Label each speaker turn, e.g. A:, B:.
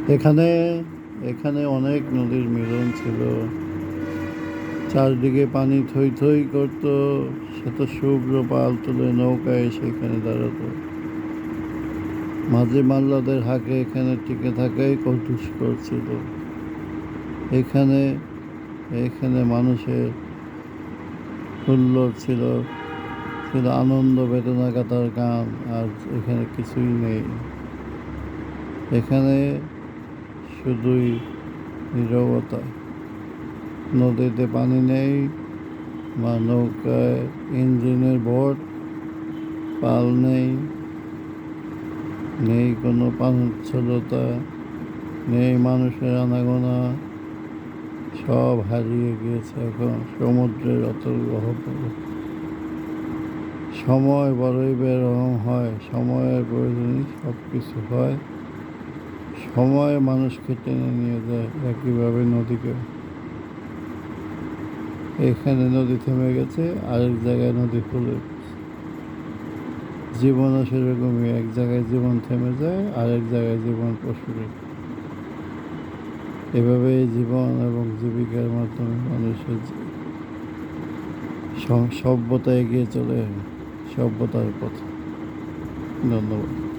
A: এখানে এখানে অনেক নদীর মিলন ছিল। চারদিকে পানি থই থই করতো। শত শুভ্র পাল তুলে নৌকায় সেখানে দাঁড়াতো। মাঝি মাল্লাদের হাঁকে এখানে টিকে থাকাই কৌতুষ্কর ছিল। এখানে এখানে মানুষের হুল্লোড় ছিল, ছিল আনন্দ, বেদনা কাতার গান। আর এখানে কিছুই নেই। এখানে শুধুই নীরবতা। নদীতে পানি নেই, বা নৌকায় ইঞ্জিনের ভোট, পাল নেই, নেই কোনো পাঞ্চলতা, নেই মানুষের আনাগোনা। সব হারিয়ে গিয়েছে এখন সমুদ্রের অতল গহ্বরে। সময় বড়ই বেরহম হয়, সময়ের প্রয়োজনে সব কিছু হয়। সময় মানুষকে টেনে নিয়ে যায়, একইভাবে নদীকে। এখানে নদী থেমে গেছে, আরেক জায়গায় নদী ফুলে। জীবনও সেরকমই, এক জায়গায় জীবন থেমে যায়, আরেক জায়গায় জীবন প্রস্ফুটিত। এভাবেই জীবন এবং জীবিকার মাধ্যমে মানুষের সভ্যতা এগিয়ে চলে, সভ্যতার পথে। ধন্যবাদ।